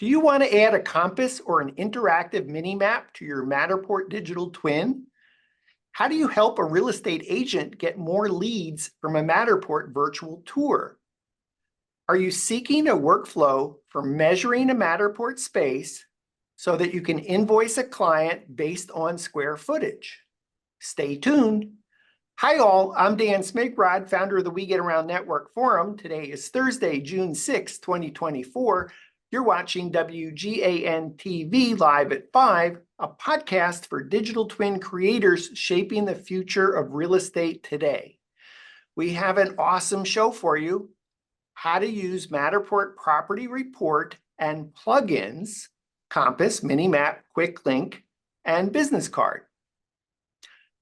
Do you want to add a compass or an interactive mini map to your Matterport digital twin? How do you help a real estate agent get more leads from a Matterport virtual tour? Are you seeking a workflow for measuring a Matterport space so that you can invoice a client based on square footage? Stay tuned. Hi all, I'm Dan Smigrod, founder of the We Get Around Network Forum. Today is Thursday, June 6, 2024. You're watching WGAN TV Live at 5, a podcast for digital twin creators shaping the future of real estate today. We have an awesome show for you. How to use Matterport Property Report and plugins, Compass, Minimap, Quick Link, and Business Card.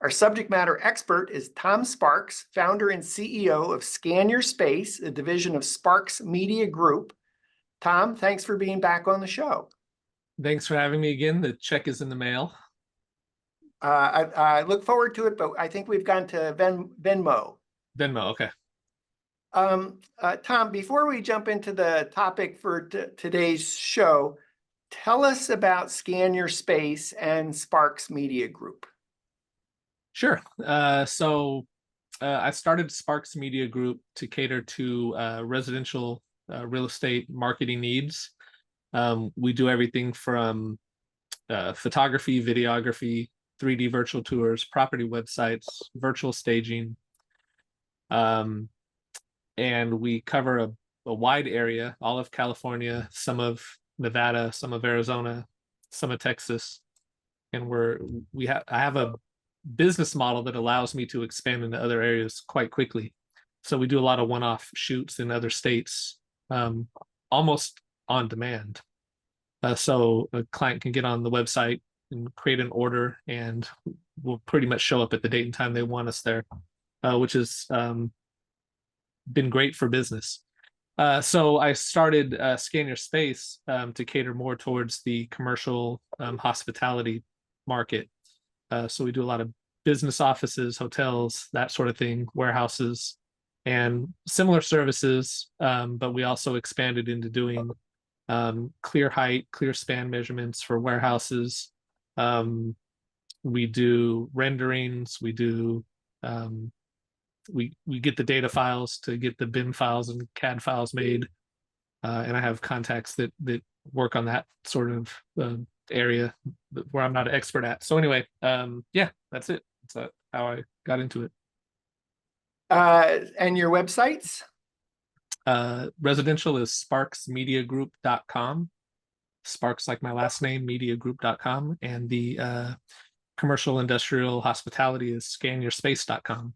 Our subject matter expert is Tom Sparks, founder and CEO of Scan Your Space, a division of Sparks Media Group. Tom, thanks for being back on the show. Thanks for having me again. The check is in the mail. I look forward to it, but I think we've gone to Venmo. Venmo, okay. Tom, before we jump into the topic for today's show, tell us about Scan Your Space and Sparks Media Group. Sure. I started Sparks Media Group to cater to residential real estate marketing needs. We do everything from photography, videography, 3D virtual tours, property websites, virtual staging. And we cover a wide area, all of California, some of Nevada, some of Arizona, some of Texas. And I have a business model that allows me to expand into other areas quite quickly. So we do a lot of one-off shoots in other states, almost on demand. So a client can get on the website and create an order, and we'll pretty much show up at the date and time they want us there, which has been great for business. So I started Scan Your Space to cater more towards the commercial hospitality market. So we do a lot of business offices, hotels, that sort of thing, warehouses, and similar services. But we also expanded into doing clear height, clear span measurements for warehouses. We do renderings. We do we get the data files to get the BIM files and CAD files made. And I have contacts that work on that sort of area where I'm not an expert at. So anyway, yeah, that's it. That's how I got into it. And your websites? Residential is sparksmediagroup.com. Sparks like my last name, mediagroup.com. And the commercial industrial hospitality is scanyourspace.com.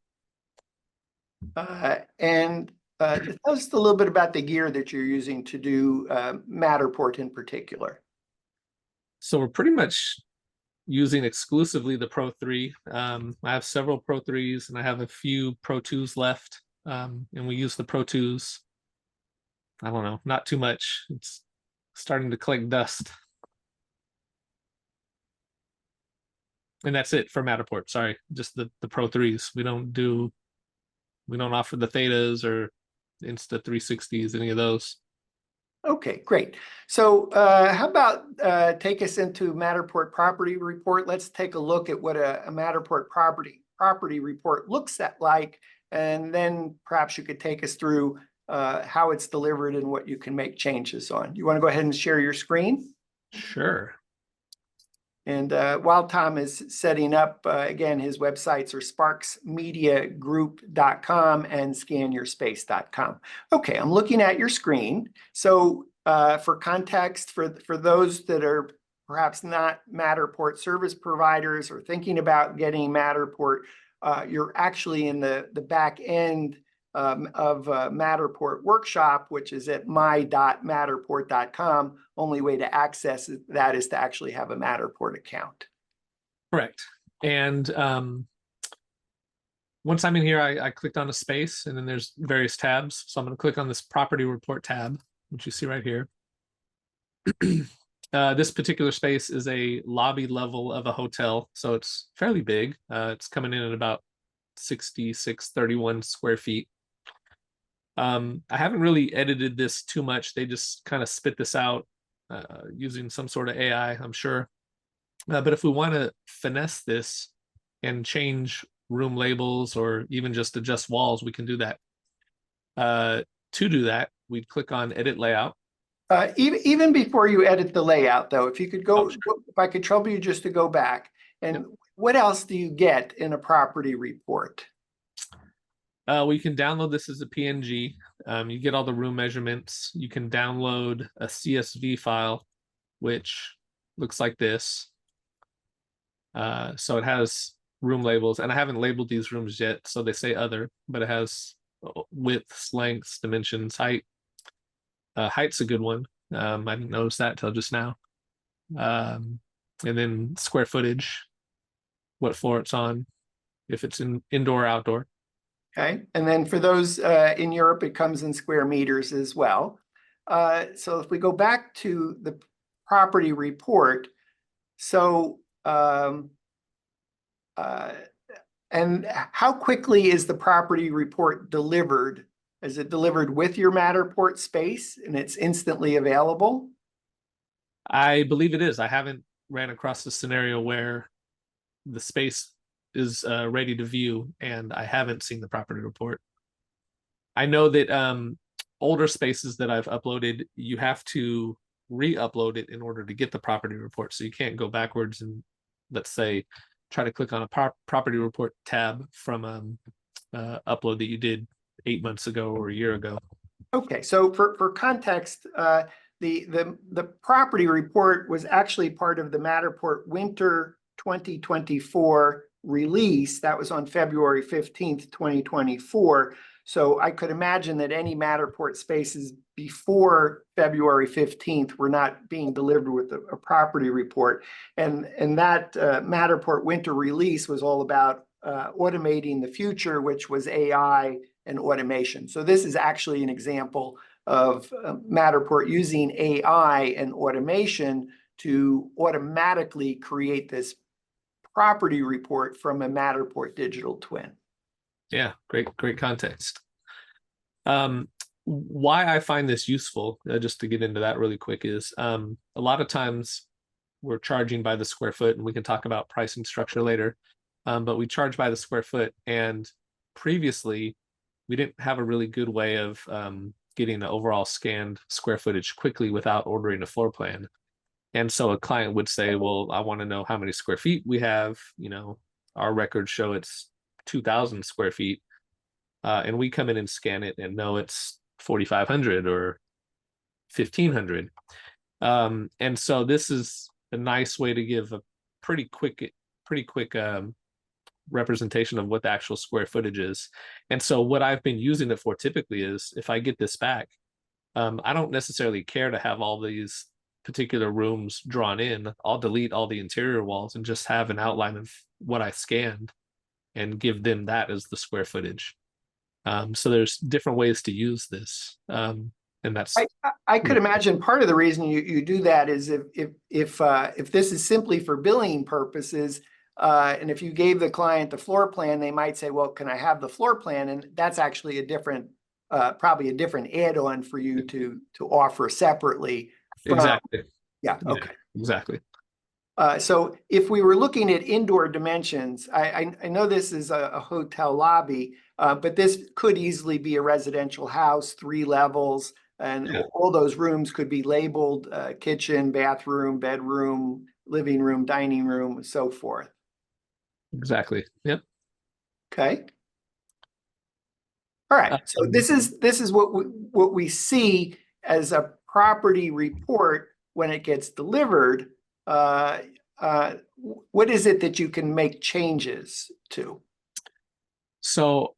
And tell us a little bit about the gear that you're using to do Matterport in particular. So we're pretty much using exclusively the Pro 3. I have several Pro 3s and I have a few Pro 2s left. And we use the Pro 2s, I don't know, not too much. It's starting to collect dust. And that's it for Matterport. Sorry, just the Pro 3s. We don't offer the Thetas or Insta 360s, any of those. Okay, great. So how about take us into Matterport Property Report? Let's take a look at what a Matterport property report looks like, and then perhaps you could take us through how it's delivered and what you can make changes on. You want to go ahead and share your screen? Sure. And while Tom is setting up, again, his websites are sparksmediagroup.com and scanyourspace.com. Okay, I'm looking at your screen. So for context, for those that are perhaps not Matterport service providers or thinking about getting Matterport, you're actually in the back end of Matterport Workshop, which is at my.matterport.com. Only way to access that is to actually have a Matterport account. Correct. And once I'm in here, I clicked on a space, and then there's various tabs. So I'm going to click on this property report tab, which you see right here. This particular space is a lobby level of a hotel, so it's fairly big. It's coming in at about 6,631 square feet. I haven't really edited this too much. They just kind of spit this out using some sort of AI, I'm sure. But if we want to finesse this and change room labels or even just adjust walls, we can do that. To do that, we'd click on Edit Layout. Even before you edit the layout, though, if you could Oh, sure. if I could trouble you just to go back, and Yep. what else do you get in a property report? We can download this as a PNG. You get all the room measurements. You can download a CSV file, which looks like this. So it has room labels, and I haven't labeled these rooms yet, so they say other, but it has widths, lengths, dimensions, height. Height's a good one. I didn't notice that till just now. And then square footage, what floor it's on, if it's in indoor or outdoor. Okay, and then for those in Europe, it comes in square meters as well. So if we go back to the property report, so and how quickly is the property report delivered? Is it delivered with your Matterport space and it's instantly available? I believe it is. I haven't ran across a scenario where the space is ready to view and I haven't seen the property report. I know that older spaces that I've uploaded, you have to re-upload it in order to get the property report. So you can't go backwards and, let's say, try to click on a property report tab from upload that you did 8 months ago or a year ago. Okay, so for context, the property report was actually part of the Matterport Winter 2024 release. That was on February 15th, 2024. So I could imagine that any Matterport spaces before February 15th were not being delivered with a property report. And that Matterport Winter release was all about automating the future, which was AI and automation. So this is actually an example of Matterport using AI and automation to automatically create this property report from a Matterport digital twin. Yeah, great context. Why I find this useful, just to get into that really quick, is a lot of times we're charging by the square foot, and we can talk about pricing structure later, but we charge by the square foot, and previously we didn't have a really good way of getting the overall scanned square footage quickly without ordering a floor plan. And so a client would say, well, I want to know how many square feet we have. You know, our records show it's 2,000 square feet. And we come in and scan it and know it's 4,500 or 1,500. And so this is a nice way to give a pretty quick representation of what the actual square footage is. And so what I've been using it for typically is, if I get this back, I don't necessarily care to have all these particular rooms drawn in. I'll delete all the interior walls and just have an outline of what I scanned and give them that as the square footage. So there's different ways to use this. And that's I could imagine part of the reason you do that is if this is simply for billing purposes, and if you gave the client the floor plan, they might say, well, can I have the floor plan? And that's actually a different, probably a different add-on for you to offer separately. exactly. Yeah, okay. Yeah, exactly. So if we were looking at indoor dimensions, I know this is a hotel lobby, but this could easily be a residential house, 3 levels, and Yeah. all those rooms could be labeled kitchen, bathroom, bedroom, living room, dining room, and so forth. Exactly. Yep. Okay. All right. So this is what we see as a property report when it gets delivered. What is it that you can make changes to? So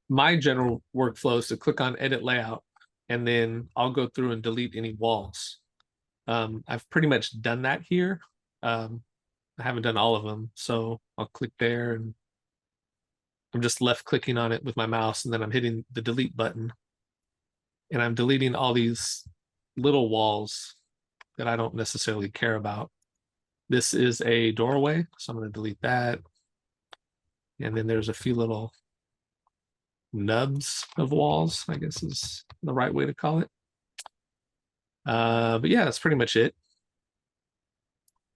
my general workflow is to click on Edit Layout, and then I'll go through and delete any walls. I've pretty much done that here. I haven't done all of them, so I'll click there, and I'm just left clicking on it with my mouse, and then I'm hitting the delete button, and I'm deleting all these little walls that I don't necessarily care about. This is a doorway, so I'm going to delete that. And then there's a few little nubs of walls, I guess is the right way to call it. But yeah, that's pretty much it.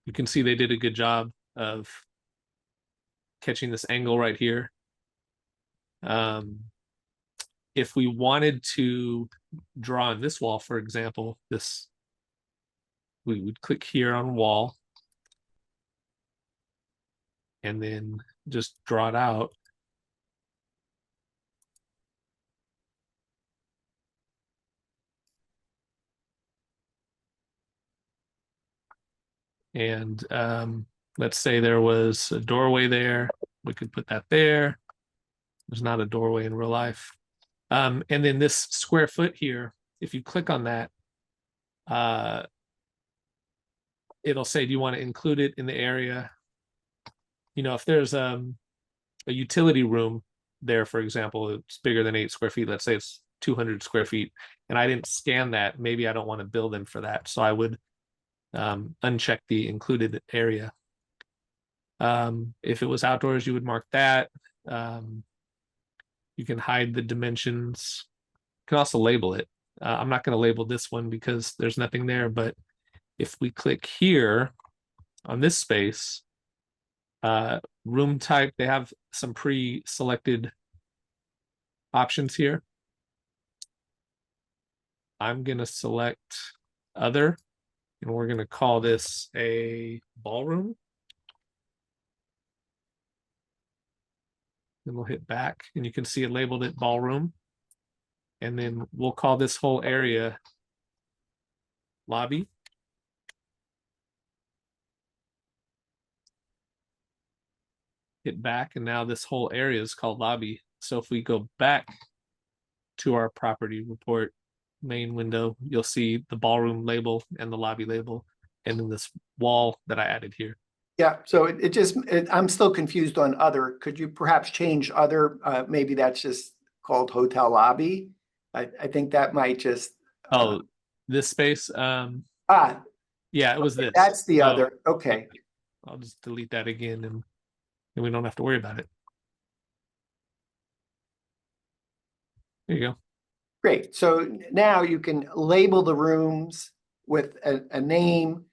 You can see they did a good job of catching this angle right here. If we wanted to draw on this wall, for example, we would click here on wall and then just draw it out. And let's say there was a doorway there. We could put that there. There's not a doorway in real life. And then this square foot here, if you click on that, it'll say, do you want to include it in the area? You know, if there's a utility room there, for example, it's bigger than 8 square feet. Let's say it's 200 square feet, and I didn't scan that. Maybe I don't want to bill them for that. So I would uncheck the included area. If it was outdoors, you would mark that. You can hide the dimensions. You can also label it. I'm not going to label this one because there's nothing there, but if we click here on this space, room type, they have some pre-selected options here. I'm going to select other, and we're going to call this a ballroom. Then we'll hit back, and you can see it labeled it ballroom. And then we'll call this whole area lobby. Hit back, and now this whole area is called lobby. So if we go back to our property report main window, you'll see the ballroom label and the lobby label, and then this wall that I added here. Yeah, so I'm still confused on other. Could you perhaps change other? Maybe that's just called hotel lobby. I think that might just. Oh, this space. Yeah, it was this. That's the other. Okay. I'll just delete that again, and we don't have to worry about it. There you go. Great. So now you can label the rooms with a name.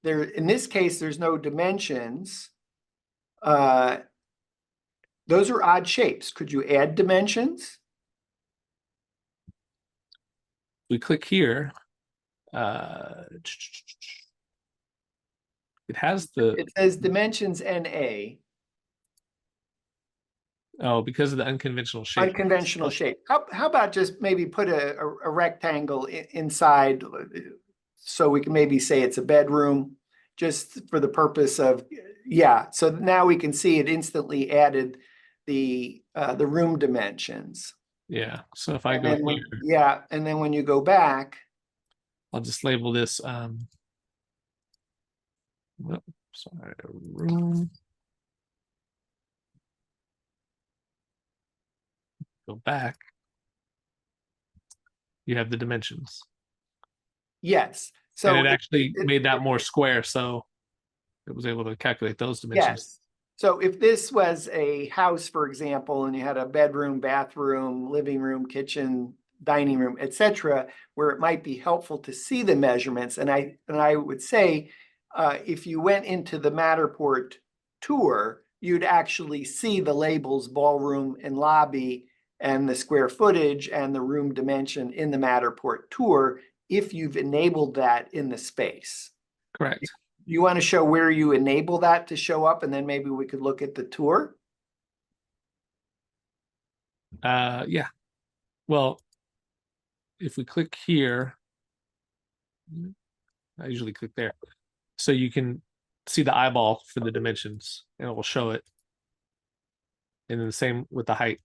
There, in this case, there's no dimensions. Those are odd shapes. Could you add dimensions? We click here. It has It says dimensions NA. Oh, because of the unconventional shape. Unconventional shape. How about just maybe put a rectangle inside, so we can maybe say it's a bedroom, just for the purpose of, yeah. So now we can see it instantly added the room dimensions. Yeah. So if I go here, yeah, and then when you go back, I'll just label this room. Go back. You have the dimensions. Yes. So and it actually made that more square, so it was able to calculate those dimensions. Yes. So if this was a house, for example, and you had a bedroom, bathroom, living room, kitchen, dining room, etc., where it might be helpful to see the measurements, and I would say, if you went into the Matterport tour, you'd actually see the labels ballroom and lobby and the square footage and the room dimension in the Matterport tour if you've enabled that in the space. Correct. You want to show where you enable that to show up, and then maybe we could look at the tour? Yeah. Well, if we click here, I usually click there. So you can see the eyeball for the dimensions, and it will show it. And then the same with the height.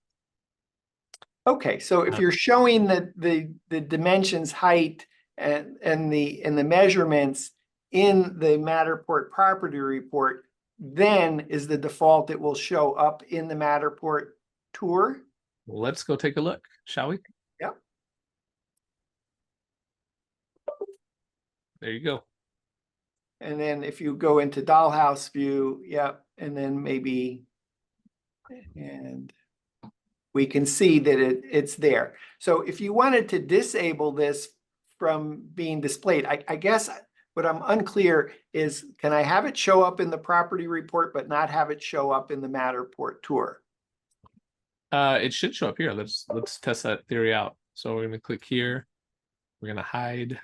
Okay, so if you're showing the dimensions, height, and the measurements in the Matterport property report, then is the default it will show up in the Matterport tour? Well, let's go take a look, shall we? Yeah. There you go. And then if you go into dollhouse view, yep, and then maybe, and we can see that it's there. So if you wanted to disable this from being displayed? I guess what I'm unclear is, can I have it show up in the property report, but not have it show up in the Matterport tour? It should show up here. Let's test that theory out. So we're gonna click here. We're gonna hide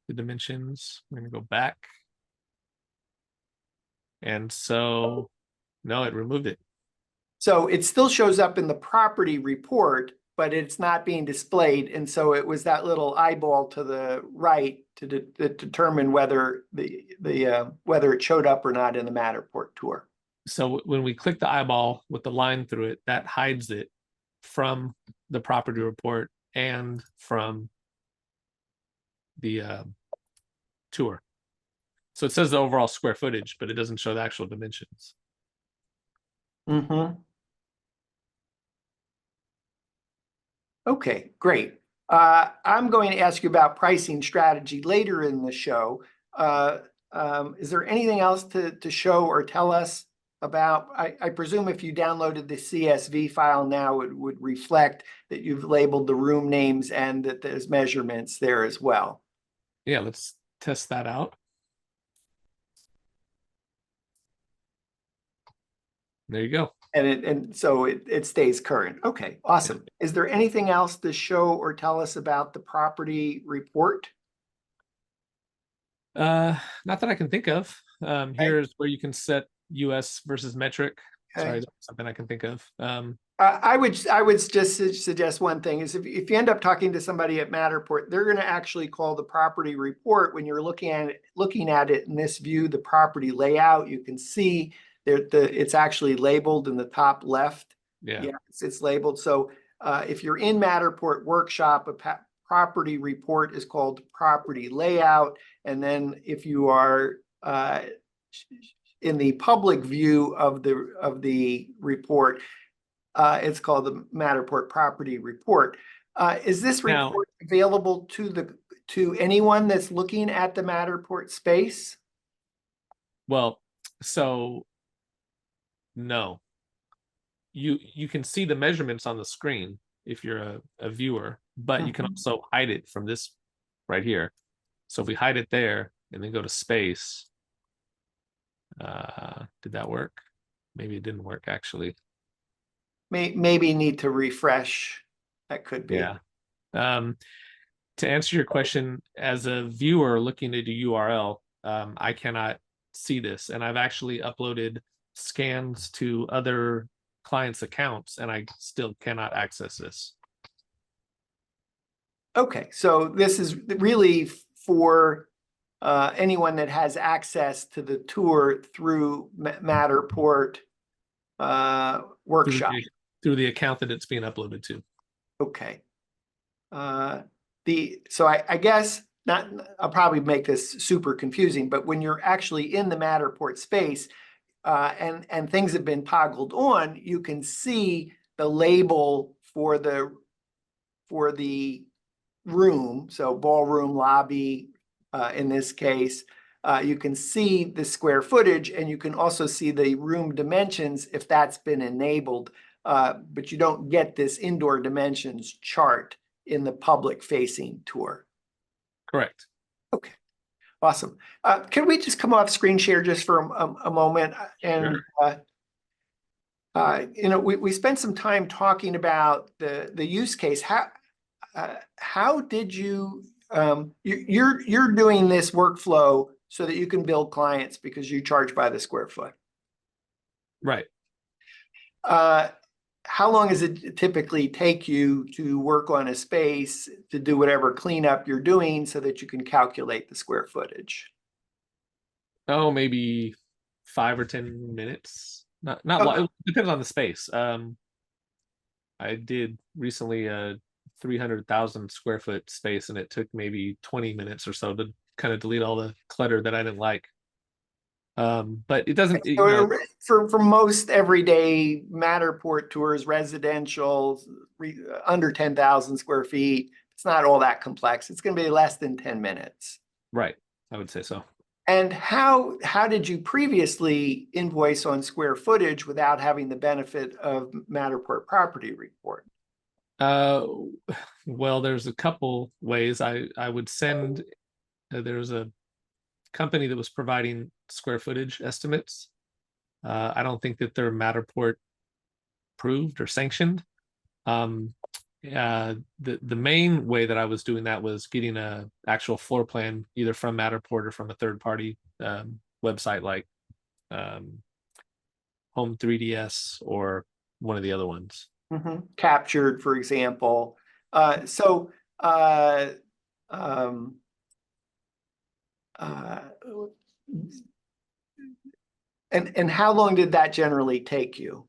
the dimensions. We're gonna go back. And so, no, it removed it. So it still shows up in the property report, but it's not being displayed. And so it was that little eyeball to the right to determine whether whether it showed up or not in the Matterport tour. So when we click the eyeball with the line through it, that hides it from the property report and from the tour. So it says the overall square footage, but it doesn't show the actual dimensions. Mm-hmm. Okay, great. I'm going to ask you about pricing strategy later in the show. Is there anything else to show or tell us about? I presume if you downloaded the CSV file now, it would reflect that you've labeled the room names and that there's measurements there as well. Yeah, let's test that out. There you go. And so it stays current. Okay, awesome. Is there anything else to show or tell us about the property report? Not that I can think of. Here's where you can set US versus metric. Okay. Sorry, that's something I can think of. I would just suggest one thing is if you end up talking to somebody at Matterport, they're going to actually call the property report when you're looking at it in this view, the property layout. You can see it's actually labeled in the top left. Yeah, it's labeled. So if you're in Matterport Workshop, a property report is called property layout. And then if you are in the public view of the report, it's called the Matterport property report. Is this report available to anyone that's looking at the Matterport space? Well, so no. You can see the measurements on the screen if you're a viewer, but you can also hide it from this right here. So if we hide it there and then go to space, did that work? Maybe it didn't work actually. Maybe need to refresh. That could be. Yeah. To answer your question, as a viewer looking at a URL, I cannot see this, and I've actually uploaded scans to other clients' accounts, and I still cannot access this. Okay, so this is really for anyone that has access to the tour through Matterport Workshop. Through the account that it's being uploaded to. Okay. So I guess I'll probably make this super confusing, but when you're actually in the Matterport space and things have been toggled on, you can see the label for the room. So ballroom, lobby, in this case, you can see the square footage, and you can also see the room dimensions if that's been enabled. But you don't get this indoor dimensions chart in the public facing tour. Correct. Okay, awesome. Can we just come off screen share just for a moment? And sure. We spent some time talking about the use case. How did you you're doing this workflow so that you can build clients because you charge by the square foot, right? How long does it typically take you to work on a space to do whatever cleanup you're doing so that you can calculate the square footage? Oh, maybe 5 or 10 minutes. Not long. It depends on the space. I did recently a 300,000 square foot space, and it took maybe 20 minutes or so to kind of delete all the clutter that I didn't like. But it doesn't. So for most everyday Matterport tours, residential, under 10,000 square feet, it's not all that complex. It's going to be less than 10 minutes. Right, I would say so. And how did you previously invoice on square footage without having the benefit of Matterport property report? Uh, well, there's a couple ways I would send. There's a company that was providing square footage estimates. I don't think that they're Matterport approved or sanctioned. Um, the main way that I was doing that was getting a actual floor plan either from Matterport or from a third party website like um, Home 3DS or one of the other ones. Captured, for example. So, um, uh, and how long did that generally take you?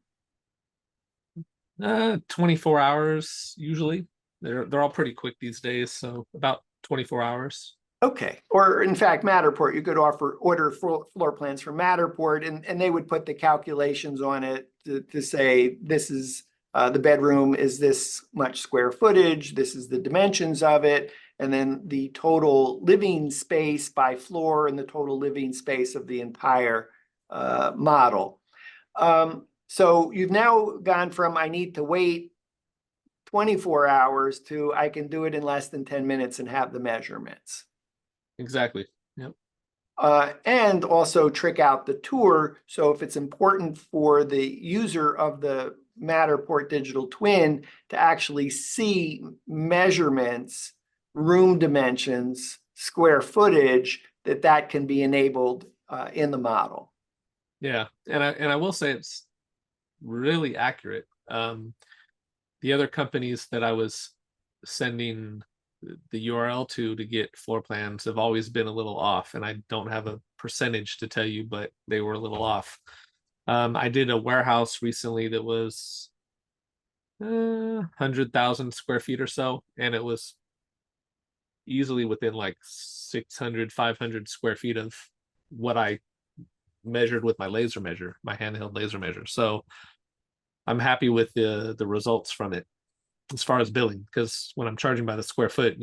24 hours usually. They're all pretty quick these days, so about 24 hours. Okay, or in fact, Matterport, you could order floor plans from Matterport, and they would put the calculations on it to say this is the bedroom is this much square footage, this is the dimensions of it, and then the total living space by floor and the total living space of the entire model. So you've now gone from I need to wait 24 hours to I can do it in less than 10 minutes and have the measurements. Exactly. Yep. And also trick out the tour. So if it's important for the user of the Matterport digital twin to actually see measurements, room dimensions, square footage, that can be enabled in the model. Yeah, and I will say it's really accurate. The other companies that I was sending the URL to get floor plans have always been a little off, and I don't have a percentage to tell you, but they were a little off. I did a warehouse recently that was 100,000 square feet or so, and it was easily within like 600, 500 square feet of what I measured with my laser measure, my handheld laser measure. So I'm happy with the results from it as far as billing, because when I'm charging by the square foot,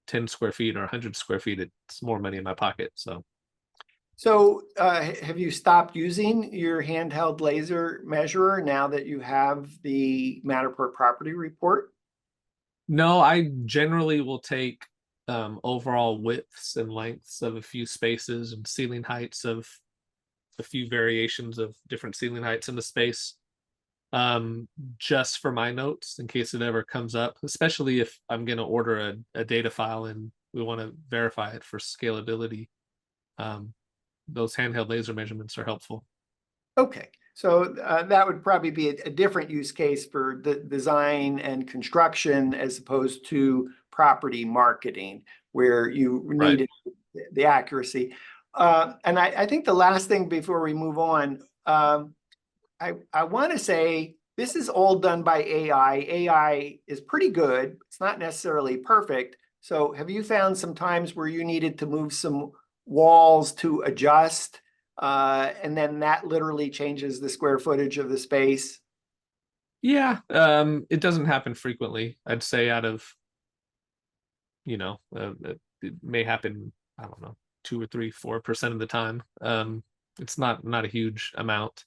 10 square feet or 100 square feet, it's more money in my pocket. So have you stopped using your handheld laser measurer now that you have the Matterport property report? No, I generally will take overall widths and lengths of a few spaces and ceiling heights of a few variations of different ceiling heights in the space, just for my notes in case it ever comes up, especially if I'm going to order a data file and we want to verify it for scalability. Those handheld laser measurements are helpful. Okay, so that would probably be a different use case for the design and construction as opposed to property marketing, where you Right. need the accuracy. And I think the last thing before we move on, I want to say this is all done by AI. AI is pretty good. It's not necessarily perfect. So have you found some times where you needed to move some walls to adjust, and then that literally changes the square footage of the space? Yeah, it doesn't happen frequently. I'd say out of, it may happen, I don't know, 2 or 3, 4% of the time. It's not a huge amount.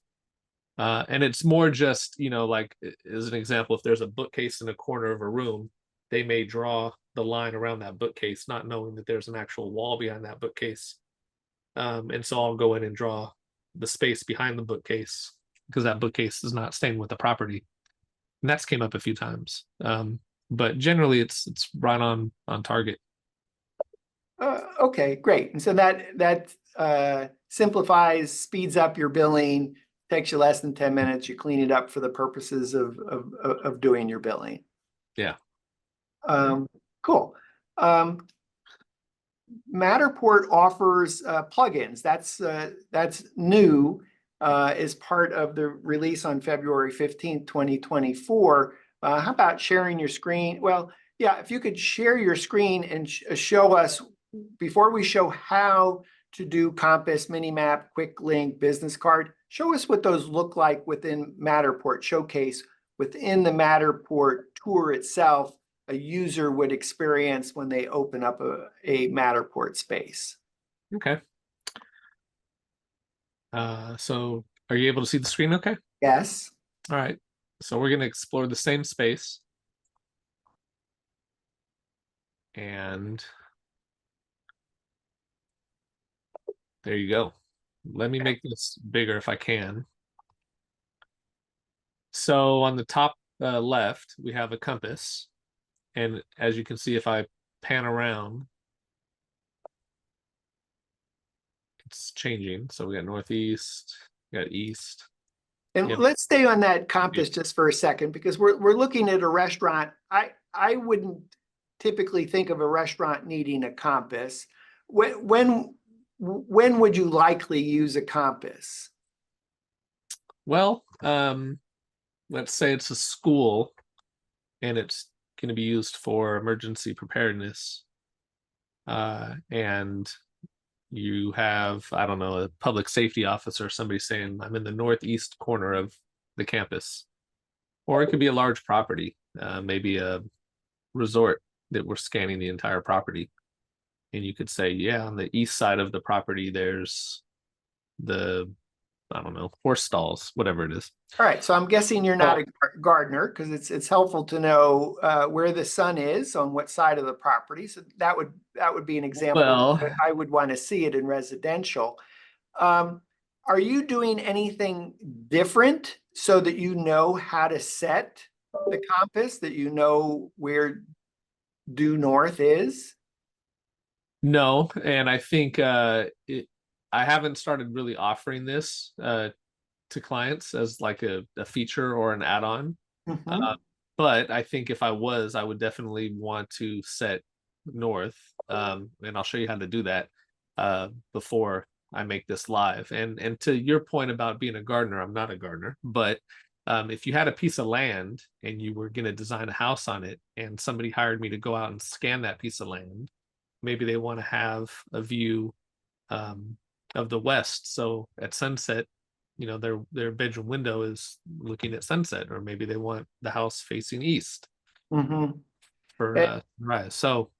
And it's more just, like as an example, if there's a bookcase in a corner of a room, they may draw the line around that bookcase, not knowing that there's an actual wall behind that bookcase. And so I'll go in and draw the space behind the bookcase because that bookcase is not staying with the property. And that's came up a few times. But generally it's right on target. Okay, great. And so that simplifies, speeds up your billing, takes you less than 10 minutes. You clean it up for the purposes of doing your billing. Yeah. Cool. Matterport offers plugins. That's new as part of the release on February 15th, 2024. How about sharing your screen? Well, yeah, if you could share your screen and show us, before we show how to do Compass, Minimap, Quick Link, Business Card, show us what those look like within Matterport Showcase, within the Matterport tour itself, a user would experience when they open up a Matterport space. Okay. So are you able to see the screen okay? Yes. All right. So we're going to explore the same space. And there you go. Let me make this bigger if I can. So on the top left, we have a compass. And as you can see, if I pan around, it's changing. So we got northeast, we got east. And Yep. let's stay on that compass just for a second, because we're looking at a restaurant. I wouldn't typically think of a restaurant needing a compass. When would you likely use a compass? Well, let's say it's a school and it's going to be used for emergency preparedness. And you have, I don't know, a public safety officer, somebody saying, I'm in the northeast corner of the campus. Or it could be a large property, maybe a resort that we're scanning the entire property. And you could say, yeah, on the east side of the property, there's the, I don't know, horse stalls, whatever it is. All right, so I'm guessing you're not a gardener, because it's helpful to know where the sun is on what side of the property. So that would be an example. Well, I would want to see it in residential. Are you doing anything different so that you know how to set the compass, that you know where due north is? no, and I think I haven't started really offering this to clients as like a feature or an add-on. Mhm. But I think if I was, I would definitely want to set north. And I'll show you how to do that before I make this live. And to your point about being a gardener, I'm not a gardener, but if you had a piece of land and you were going to design a house on it, and somebody hired me to go out and scan that piece of land, maybe they want to have a view of the west. So at sunset, you know, their bedroom window is looking at sunset, or maybe they want the house facing east Mhm. for sunrise. So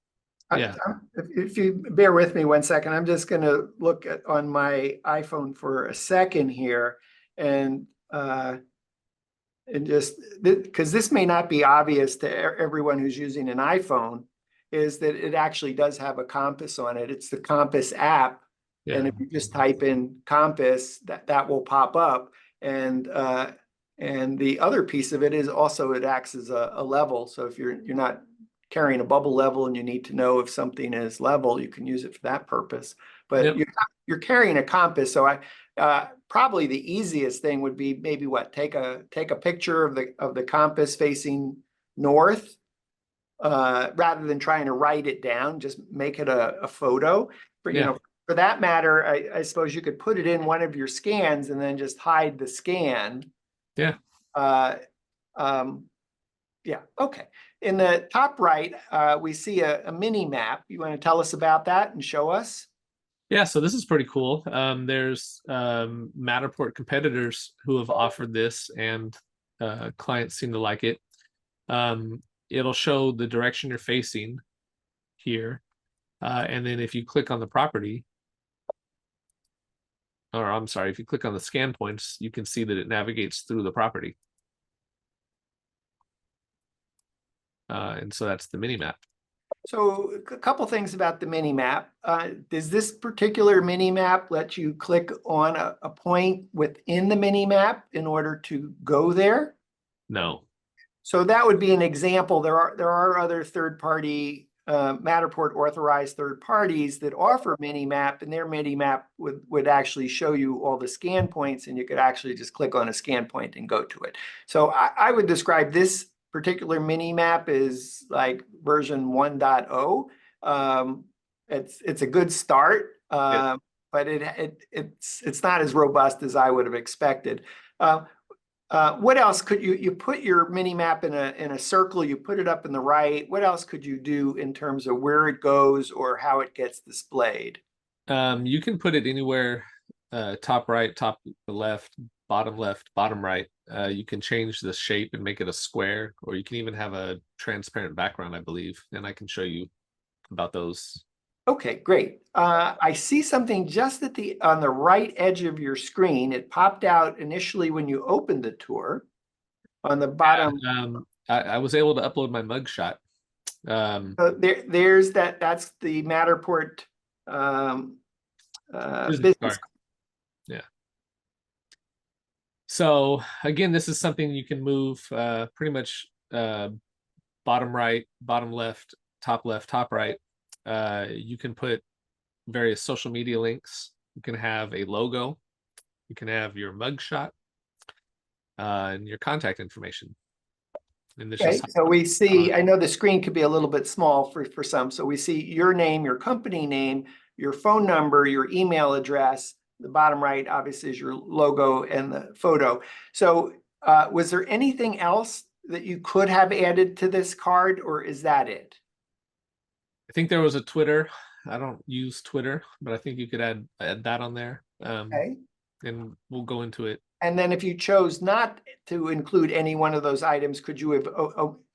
yeah. If you bear with me 1 second, I'm just going to look at on my iPhone for a second here, and just because this may not be obvious to everyone who's using an iPhone, is that it actually does have a compass on it. It's the Compass app. And Yeah. if you just type in compass, that will pop up. And the other piece of it is also it acts as a level. So if you're not carrying a bubble level and you need to know if something is level, you can use it for that purpose. But Yep. you're carrying a compass. So probably the easiest thing would be maybe take a picture of the compass facing north, rather than trying to write it down. Just make it a photo. For Yeah. for that matter, I suppose you could put it in one of your scans and then just hide the scan. Yeah. Yeah. Okay. In the top right, we see a mini map. You want to tell us about that and show us? Yeah, so this is pretty cool. There's Matterport competitors who have offered this, and clients seem to like it. It'll show the direction you're facing here. And then if you click on the property, or I'm sorry, if you click on the scan points, you can see that it navigates through the property. And so that's the mini map. So a couple things about the mini map. Does this particular mini map let you click on a point within the mini map in order to go there? No. So that would be an example. There are other third-party Matterport authorized third parties that offer mini map, and their mini map would actually show you all the scan points, and you could actually just click on a scan point and go to it. So I would describe this particular mini map is like version 1.0. It's a good start, Yeah. but it's not as robust as I would have expected. What else could you put your mini map in a circle? You put it up in the right. What else could you do in terms of where it goes or how it gets displayed? You can put it anywhere, top right, top left, bottom right. You can change the shape and make it a square, or you can even have a transparent background, I believe, and I can show you about those. Okay, great. I see something just on the right edge of your screen. It popped out initially when you opened the tour on the bottom. I was able to upload my mugshot. So there's that's the Matterport Business business. card. Yeah. So again, this is something you can move pretty much bottom right, bottom left, top right. You can put various social media links. You can have a logo. You can have your mugshot and your contact information. And this Okay, just so we see, I know the screen could be a little bit small for some. So we see your name, your company name, your phone number, your email address. The bottom right, obviously, is your logo and the photo. So was there anything else that you could have added to this card, or is that it? I think there was a Twitter. I don't use Twitter, but I think you could add that on there. Okay. And we'll go into it. And then if you chose not to include any one of those items, could you have,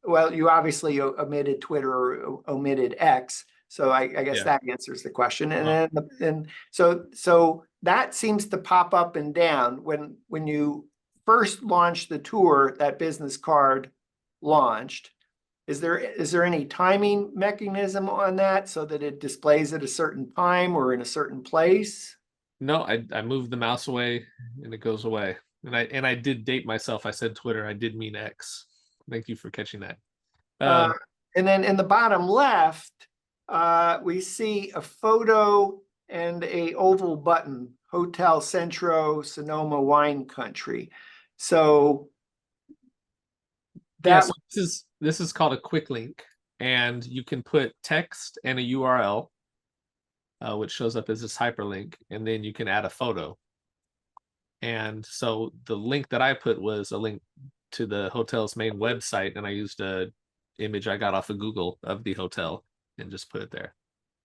well, you obviously omitted Twitter or omitted X. So I guess Yeah. that answers the question. And then, so that seems to pop up and down when you first launched the tour, that business card launched. Is there any timing mechanism on that so that it displays at a certain time or in a certain place? No, I moved the mouse away and it goes away. And I did date myself. I said Twitter. I did mean X. Thank you for catching that. And then in the bottom left, we see a photo and a oval button, Hotel Centro Sonoma Wine Country. So yeah, that so this is called a quick link, and you can put text and a URL, which shows up as this hyperlink, and then you can add a photo. And so the link that I put was a link to the hotel's main website, and I used a image I got off of Google of the hotel and just put it there.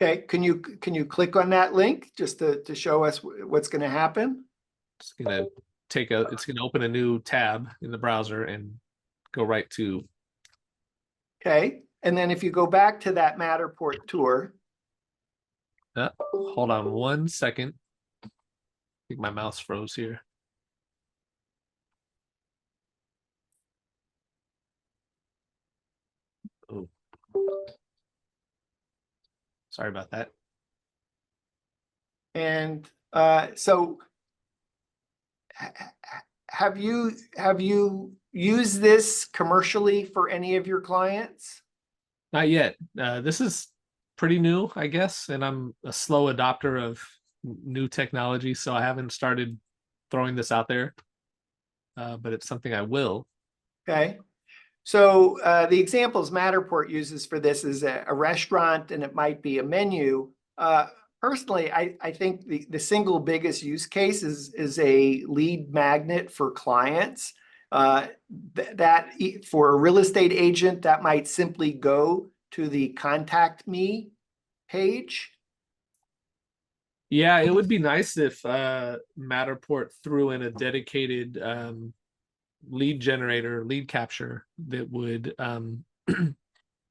Okay, can you click on that link just to show us what's going to happen? It's gonna it's gonna open a new tab in the browser and go right to. Okay, and then if you go back to that Matterport tour. Hold on 1 second. I think my mouse froze here. Oh, sorry about that. And so have you used this commercially for any of your clients? Not yet. This is pretty new, I guess, and I'm a slow adopter of new technology, so I haven't started throwing this out there, but it's something I will. Okay. So the examples Matterport uses for this is a restaurant, and it might be a menu. Personally, I think the single biggest use case is a lead magnet for clients. That for a real estate agent, that might simply go to the contact me page. Yeah, it would be nice if Matterport threw in a dedicated lead generator, lead capture that would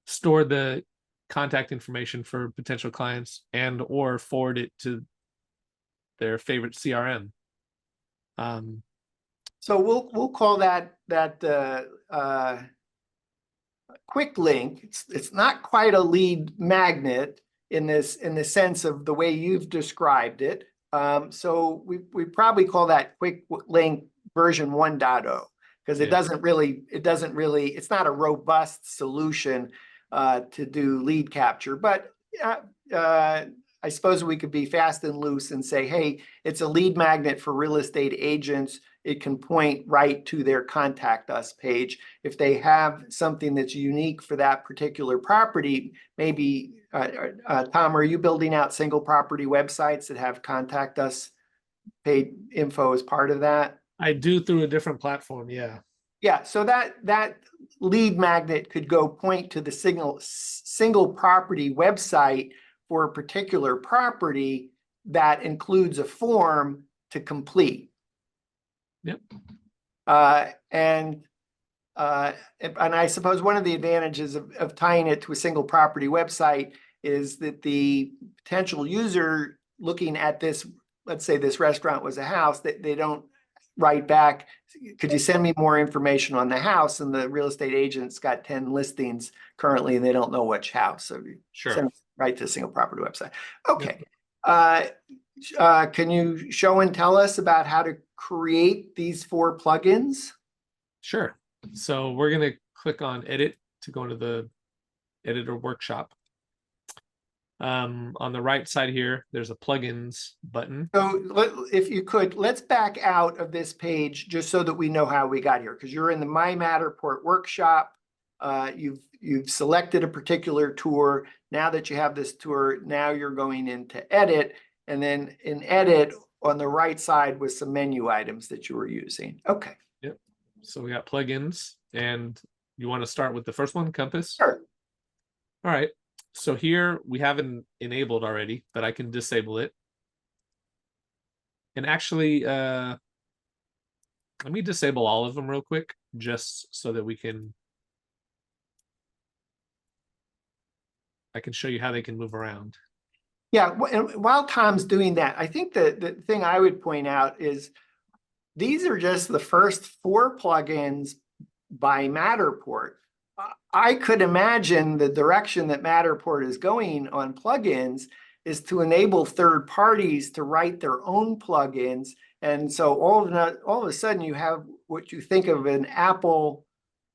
store the contact information for potential clients and or forward it to their favorite CRM. So we'll call that quick link. It's not quite a lead magnet in the sense of the way you've described it. So we probably call that quick link version 1.0 because it doesn't really it's not a robust solution to do lead capture. But I suppose we could be fast and loose and say, hey, it's a lead magnet for real estate agents. It can point right to their contact us page. If they have something that's unique for that particular property, maybe, Tom, are you building out single property websites that have contact us paid info as part of that? I do through a different platform, yeah. Yeah, so that lead magnet could go point to the single property website for a particular property that includes a form to complete. Yep. And I suppose one of the advantages of tying it to a single property website is that the potential user looking at this, let's say this restaurant was a house, that they don't write back, could you send me more information on the house? And the real estate agent's got 10 listings currently, and they don't know which house. So you Sure. send right to a single property website. Yep. Okay. Can you show and tell us about how to create these 4 plugins? Sure. So we're going to click on edit to go into the editor workshop. On the right side here, there's a plugins button. So if you could, let's back out of this page just so that we know how we got here, because you're in the My Matterport workshop. You've selected a particular tour. Now that you have this tour, now you're going into edit, and then in edit on the right side was some menu items that you were using. Okay. Yep. So we got plugins, and you want to start with the first one, Compass? Sure. All right. So here we have it enabled already, but I can disable it. And actually, let me disable all of them real quick, just so that I can show you how they can move around. Yeah, and while Tom's doing that, I think the thing I would point out is these are just the first 4 plugins by Matterport. I could imagine the direction that Matterport is going on plugins is to enable third parties to write their own plugins. And so all of a sudden you have what you think of an Apple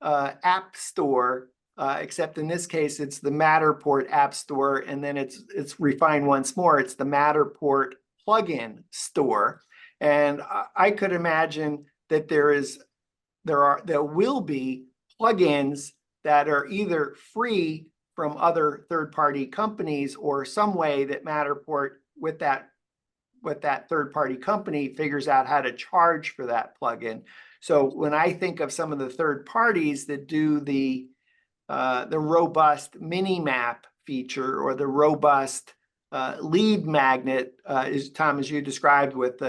app store, except in this case, it's the Matterport app store. And then it's refined once more. It's the Matterport plugin store. And I could imagine that there will be plugins that are either free from other third-party companies or some way that Matterport with that third-party company figures out how to charge for that plugin. So when I think of some of the third parties that do the robust mini map feature or the robust lead magnet, is Tom, as you described, with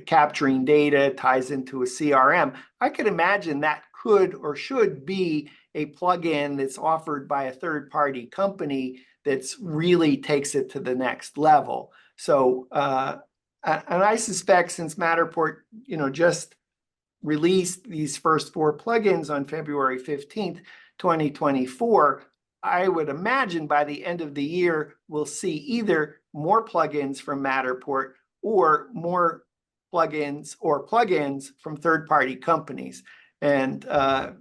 capturing data ties into a CRM, I could imagine that could or should be a plugin that's offered by a third-party company that's really takes it to the next level. So, and I suspect since Matterport, just released these first 4 plugins on February 15th, 2024, I would imagine by the end of the year, we'll see either more plugins from Matterport or more plugins from third-party companies. And I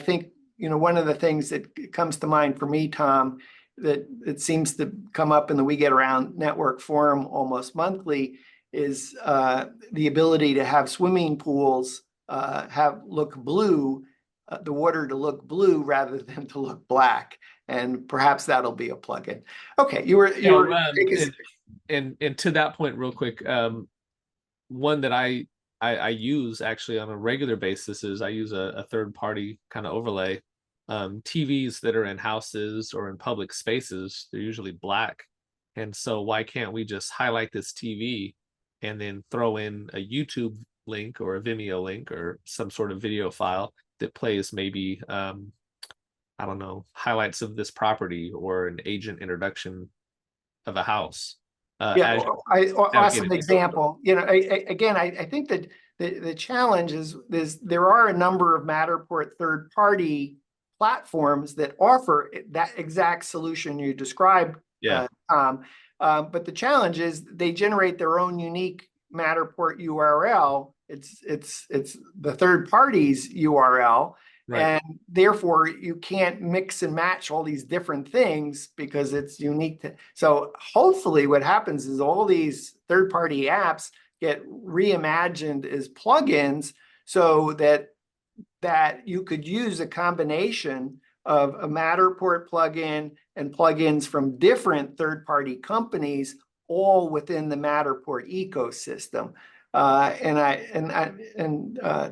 think, one of the things that comes to mind for me, Tom, that it seems to come up in the We Get Around Network forum almost monthly is the ability to have swimming pools look blue, the water to look blue rather than to look black. And perhaps that'll be a plugin. Okay, and to that point real quick, one that I use actually on a regular basis is I use a third party kind of overlay. TVs that are in houses or in public spaces, they're usually black. And so why can't we just highlight this TV and then throw in a YouTube link or a Vimeo link or some sort of video file that plays maybe, I don't know, highlights of this property or an agent introduction of a house. Awesome example. Again, I think that the challenge is there are a number of Matterport third-party platforms that offer that exact solution you described, Tom. But the challenge is they generate their own unique Matterport URL. It's the third party's URL. Right. And therefore you can't mix and match all these different things because it's unique to, so hopefully what happens is all these third-party apps get reimagined as plugins so that you could use a combination of a Matterport plugin and plugins from different third-party companies all within the Matterport ecosystem.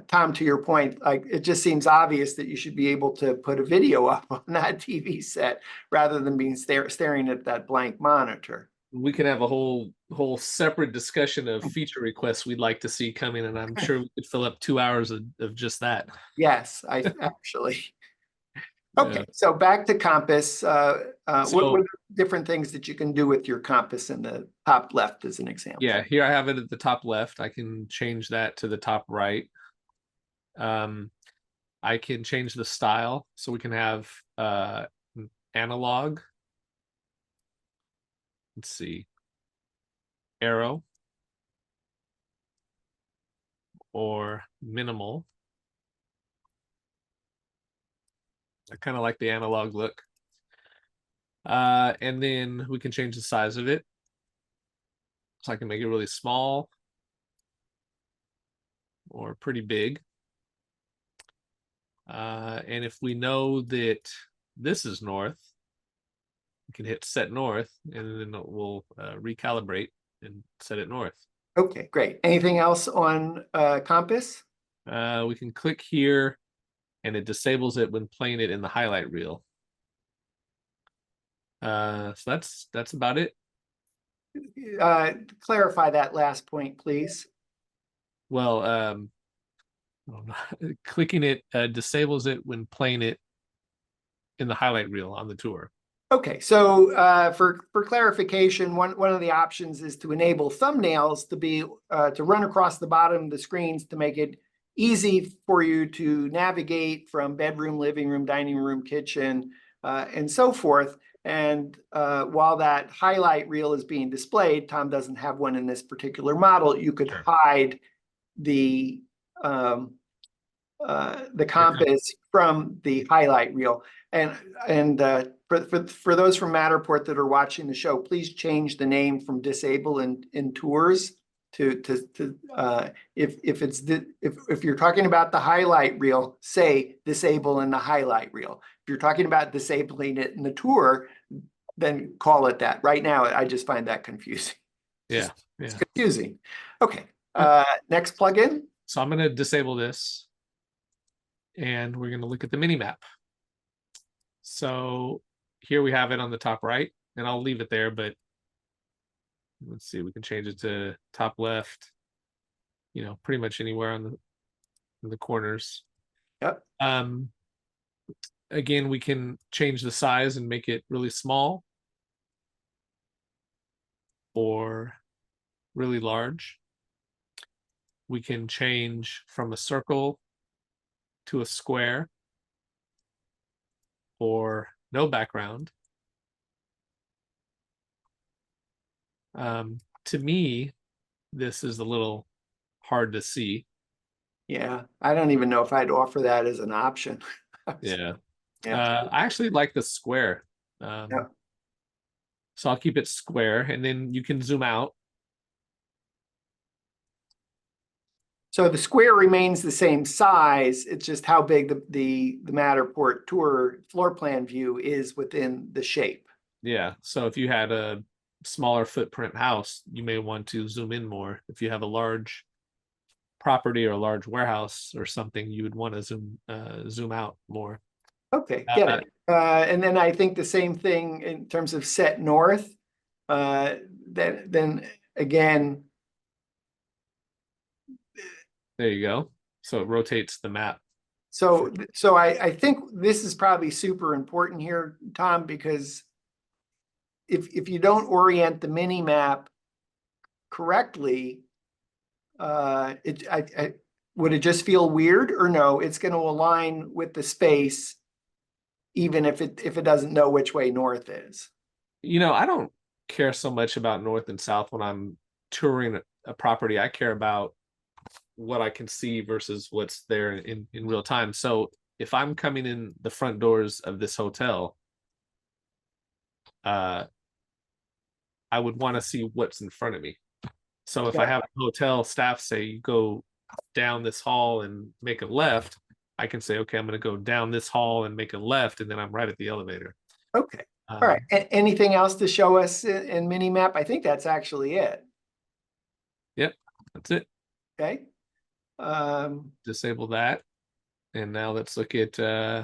Tom, to your point, like it just seems obvious that you should be able to put a video up on that TV set rather than being staring at that blank monitor. We can have a whole separate discussion of feature requests we'd like to see coming, and I'm sure we could fill up 2 hours of just that. Yes, I actually. Okay, so back to compass. What So are the different things that you can do with your compass in the top left as an example? yeah, here I have it at the top left. I can change that to the top right. I can change the style, so we can have analog. Let's see, arrow or minimal. I kind of like the analog look. And then we can change the size of it. So I can make it really small or pretty big. And if we know that this is north, we can hit set north, and then we'll recalibrate and set it north. Okay, great. Anything else on compass? We can click here, and it disables it when playing it in the highlight reel. So that's about it. Clarify that last point, please. Well, clicking it disables it when playing it in the highlight reel on the tour. Okay, so for clarification, one of the options is to enable thumbnails to be to run across the bottom of the screens to make it easy for you to navigate from bedroom, living room, dining room, kitchen, and so forth. And while that highlight reel is being displayed, Tom doesn't have one in this particular model. You could hide the compass from the highlight reel. And for those from Matterport that are watching the show, please change the name from disable in tours to if you're talking about the highlight reel, say disable in the highlight reel. If you're talking about disabling it in the tour, then call it that. Right now, I just find that confusing. Yeah, It's confusing. Okay, next plugin. So I'm going to disable this, and we're going to look at the mini map. So here we have it on the top right, and I'll leave it there, but let's see, we can change it to top left, pretty much anywhere on the corners. Yep. Again, we can change the size and make it really small or really large. We can change from a circle to a square or no background. To me, this is a little hard to see. Yeah, I don't even know if I'd offer that as an option. Yeah. Yeah. I actually like the square. Yeah. So I'll keep it square, and then you can zoom out. So the square remains the same size. It's just how big the Matterport tour floor plan view is within the shape. Yeah. So if you had a smaller footprint house, you may want to zoom in more. If you have a large property or a large warehouse or something, you would want to zoom out more. Okay, get it. And then I think the same thing in terms of set north. Then again, there you go. So it rotates the map. so I think this is probably super important here, Tom, because if you don't orient the mini map correctly, would it just feel weird, or no? It's going to align with the space, even if it doesn't know which way north is. I don't care so much about north and south when I'm touring a property. I care about what I can see versus what's there in real time. So if I'm coming in the front doors of this hotel, I would want to see what's in front of me. So if I have a hotel staff say you go down this hall and make a left, I can say, okay, I'm going to go down this hall and make a left, and then I'm right at the elevator. Okay. All right. Anything else to show us in mini map? I think that's actually it. Yep, that's it. Okay. Disable that. And now let's look at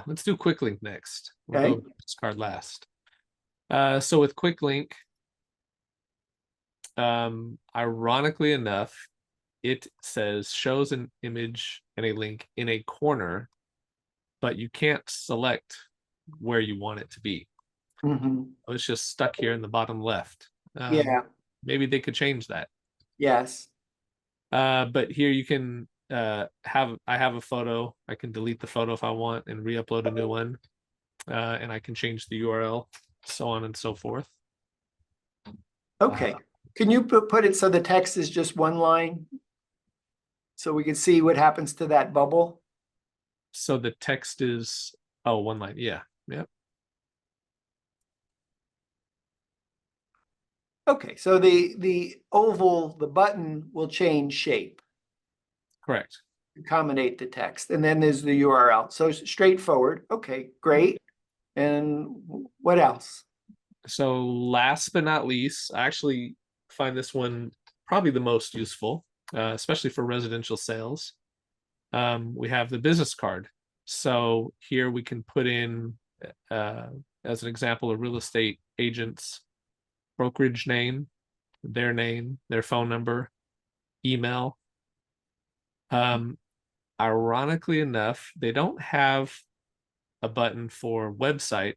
let's do quick link next. We'll Okay. go this card last. So with quick link, ironically enough, it says shows an image and a link in a corner, but you can't select where you want it to be. Mhm. It's just stuck here in the bottom left. Yeah, Maybe they could change that. yes. But here you can I have a photo. I can delete the photo if I want and re-upload a new one. And I can change the URL, so on and so forth. Okay. Can you put it so the text is just one line? So we can see what happens to that bubble? So the text is, oh, one line. Yeah. Yep. Okay, so the oval, the button will change shape, Correct. accommodate the text, and then there's the URL. So straightforward. Okay, great. And what else? So last but not least, I actually find this one probably the most useful, especially for residential sales. We have the business card. So here we can put in, as an example, a real estate agent's brokerage name, their phone number, email. Ironically enough, they don't have a button for website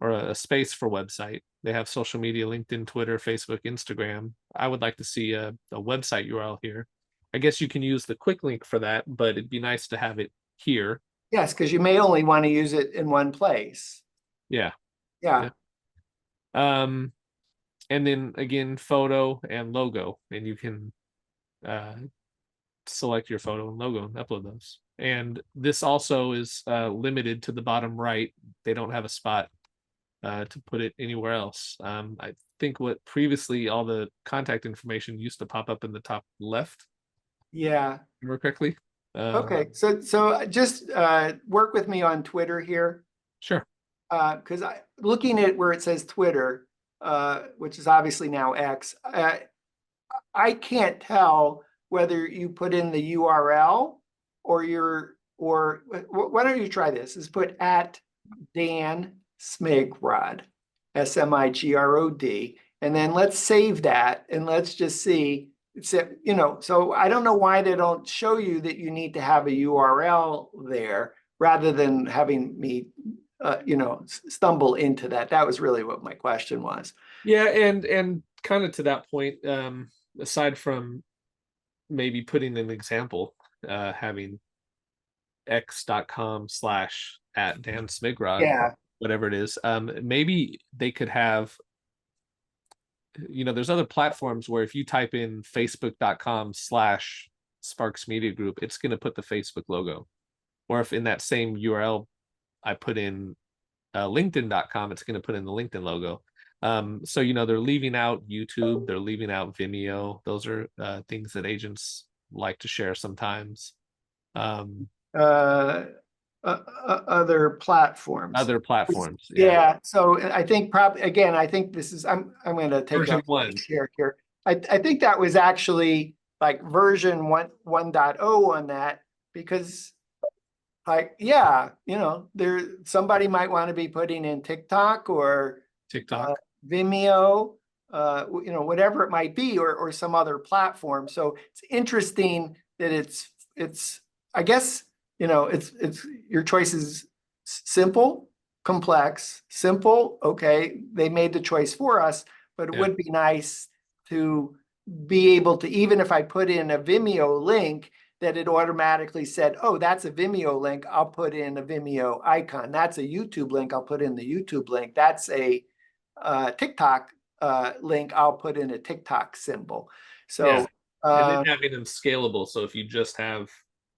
or a space for website. They have social media, LinkedIn, Twitter, Facebook, Instagram. I would like to see a website URL here. I guess you can use the quick link for that, but it'd be nice to have it here. Yes, because you may only want to use it in one place. Yeah. Yeah. And then again, photo and logo, and you can select your photo and logo and upload those. And this also is limited to the bottom right. They don't have a spot to put it anywhere else. I think what previously all the contact information used to pop up in the top left. Yeah. Remember correctly? Okay. So just work with me on Twitter here. Sure. Because looking at where it says Twitter, which is obviously now X, I can't tell whether you put in the URL or why don't you try this? Is put at Dan Smigrod, Smigrod, and then let's save that and let's just see. So I don't know why they don't show you that you need to have a URL there rather than having me, stumble into that. That was really what my question was. Yeah, and kind of to that point, aside from maybe putting an example, having x.com/ at Dan Smigrod, Yeah. whatever it is, maybe they could have, there's other platforms where if you type in facebook.com/ Sparks Media Group, it's going to put the Facebook logo. Or if in that same URL I put in linkedin.com, it's going to put in the LinkedIn logo. So they're leaving out YouTube, they're leaving out Vimeo. Those are things that agents like to share sometimes. Other platforms. Other platforms, Yeah. So I think probably again, I think this is I'm going to take version a one share here. I think that was actually like version 1.0 on that because there somebody might want to be putting in TikTok or TikTok. Vimeo, whatever it might be, or some other platform. So it's interesting that it's I guess it's your choice is simple, complex, simple. Okay, they made the choice for us, but it would be nice to be able to, even if I put in a Vimeo link, that it automatically said, oh, that's a Vimeo link, I'll put in a Vimeo icon. That's a YouTube link, I'll put in the YouTube link. That's a TikTok link, I'll put in a TikTok symbol. So and then having them scalable. So if you just have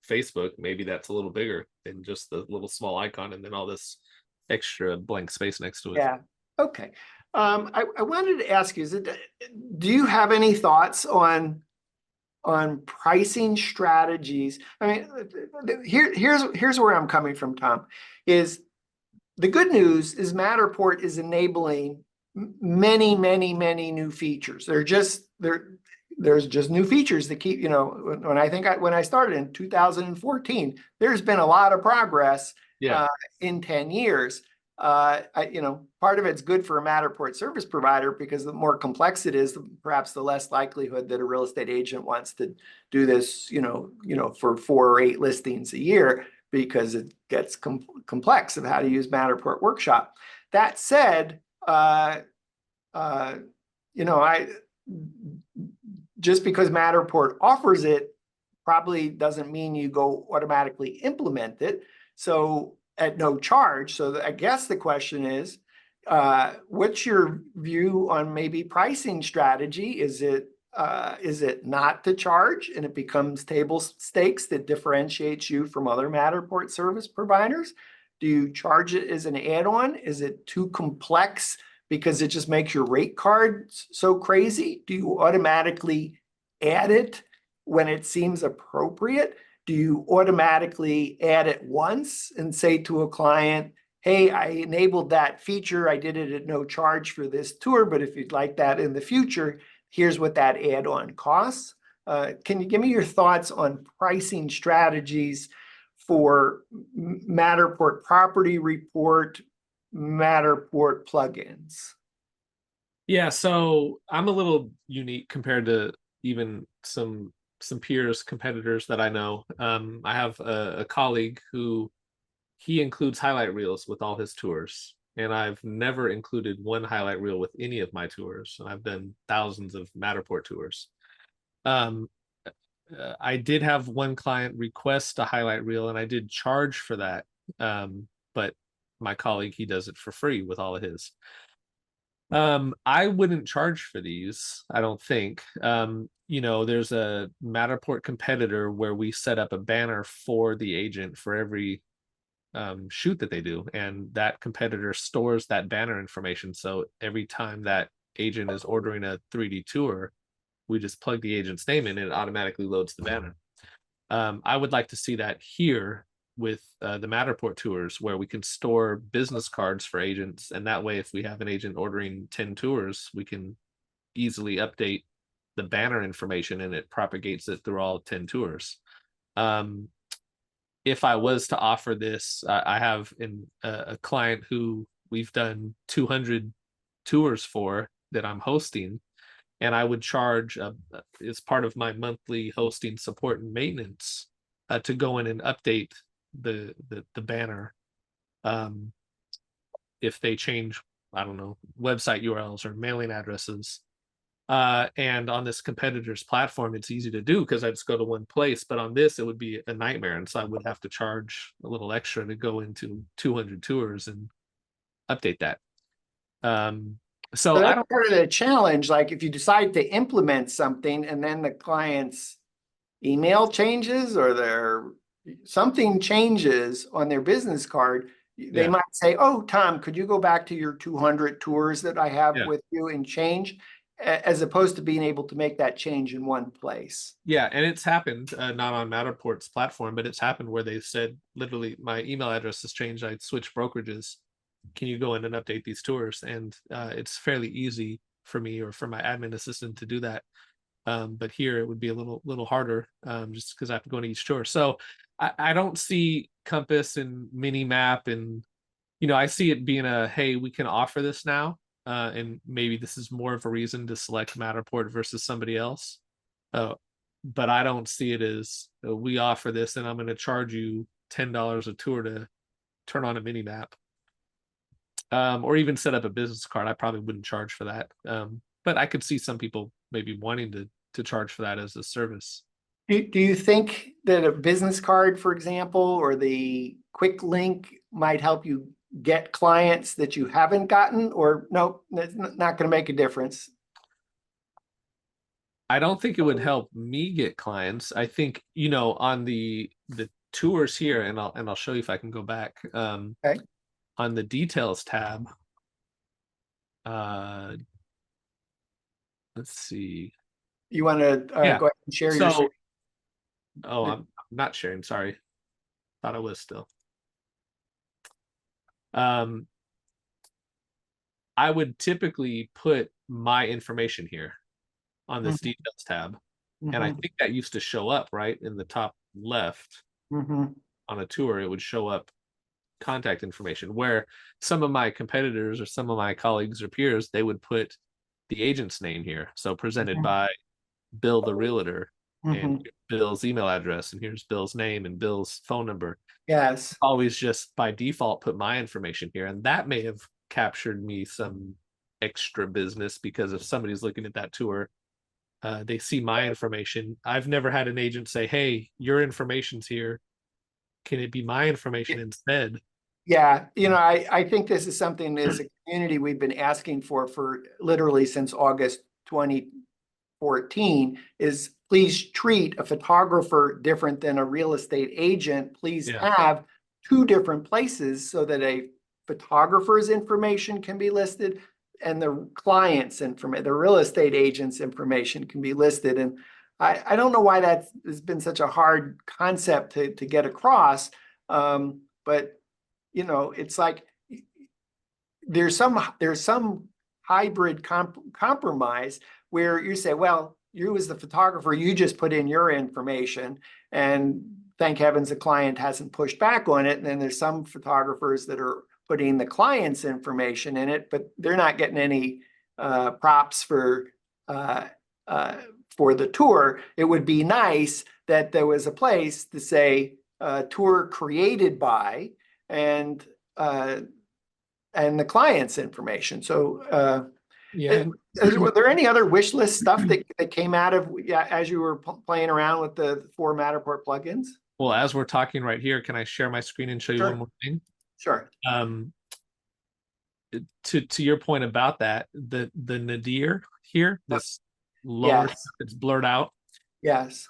Facebook, maybe that's a little bigger than just the little small icon and then all this extra blank space next to it. Yeah. Okay. I wanted to ask you, do you have any thoughts on pricing strategies? I mean, here's where I'm coming from, Tom, is the good news is Matterport is enabling many, many, many new features. There's just new features that keep, when I started in 2014, there's been a lot of progress in 10 years. Part of it's good for a Matterport service provider because the more complex it is, perhaps the less likelihood that a real estate agent wants to do this, for 4 or 8 listings a year. because it gets complex of how to use Matterport Workshop. That said, you know, just because Matterport offers it probably doesn't mean you go automatically implement it. So at no charge. So I guess the question is, what's your view on maybe pricing strategy? Is it not to charge and it becomes table stakes that differentiates you from other Matterport service providers? Do you charge it as an add-on? Is it too complex because it just makes your rate card so crazy? Do you automatically add it when it seems appropriate? Do you automatically add it once and say to a client, hey, I enabled that feature. I did it at no charge for this tour, but if you'd like that in the future, here's what that add-on costs. Can you give me your thoughts on pricing strategies for Matterport Property Report, Matterport plugins? Yeah, so I'm a little unique compared to even some peers, competitors that I know. I have a colleague who he includes highlight reels with all his tours, and I've never included one highlight reel with any of my tours. And I've done thousands of Matterport tours. I did have one client request a highlight reel, and I did charge for that. But my colleague, he does it for free with all of his. I wouldn't charge for these, I don't think. You know, there's a Matterport competitor where we set up a banner for the agent for every shoot that they do, and that competitor stores that banner information. So every time that agent is ordering a 3D tour, we just plug the agent's name in and it automatically loads the banner. I would like to see that here with the Matterport tours, where we can store business cards for agents, and that way if we have an agent ordering 10 tours, we can easily update the banner information and it propagates it through all 10 tours. If I was to offer this, I have a client who we've done 200 tours for that I'm hosting, and I would charge as part of my monthly hosting support and maintenance to go in and update the banner if they change, I don't know, website URLs or mailing addresses. And on this competitor's platform, it's easy to do because I just go to one place. But on this, it would be a nightmare, and so I would have to charge a little extra to go into 200 tours and update that. So I that's don't. part of the challenge. Like if you decide to implement something and then the client's email changes or something changes on their business card, they Yeah. might say, oh, Tom, could you go back to your 200 tours that I have Yeah. with you and change, as opposed to being able to make that change in one place? Yeah, and it's happened, not on Matterport's platform, but it's happened where they said, literally, my email address has changed. I'd switched brokerages. Can you go in and update these tours? And it's fairly easy for me or for my admin assistant to do that. But here it would be a little harder, just because I have to go into each tour. So I don't see Compass and Minimap, and I see it being hey, we can offer this now, and maybe this is more of a reason to select Matterport versus somebody else. But I don't see it as we offer this and I'm going to charge you $10 a tour to turn on a Minimap, or even set up a business card. I probably wouldn't charge for that. But I could see some people maybe wanting to charge for that as a service. Do you think that a business card, for example, or the quick link might help you get clients that you haven't gotten, or no, that's not going to make a difference? I don't think it would help me get clients. I think, on the tours here, and I'll show you if I can go back. Okay. On the details tab, let's see. You want to Yeah. go ahead and share your screen? Oh, I'm not sharing. Sorry. Thought I was still. I would typically put my information here on this details tab. And I think that used to show up right in the top left on a tour. It would show up contact information, where some of my competitors or some of my colleagues or peers, they would put the agent's name here. So presented by Bill the realtor. and Mhm. here's Bill's email address, and here's Bill's name and Bill's phone number. Yes. Always just by default put my information here, and that may have captured me some extra business, because if somebody's looking at that tour, they see my information. I've never had an agent say, hey, your information's here, can it be my information instead? Yeah, I think this is something as a community we've been asking for literally since August 2014, is please treat a photographer different than a real estate agent. Please Yeah. have two different places so that a photographer's information can be listed and the client's information, the real estate agent's information can be listed. And I don't know why that has been such a hard concept to get across. But it's like there's some hybrid compromise where you say, well, you as the photographer, you just put in your information, and thank heavens the client hasn't pushed back on it. And then there's some photographers that are putting the client's information in it, but they're not getting any props uh, for the tour. It would be nice that there was a place to say tour created by, and the client's information. So Yeah. were there any other wish list stuff that came out of, yeah, as you were playing around with the 4 Matterport plugins? Well, as we're talking right here, can I share my screen and show you Sure. one more thing? Sure. To your point about that, the nadir here, this lower, Yes. it's blurred out Yes.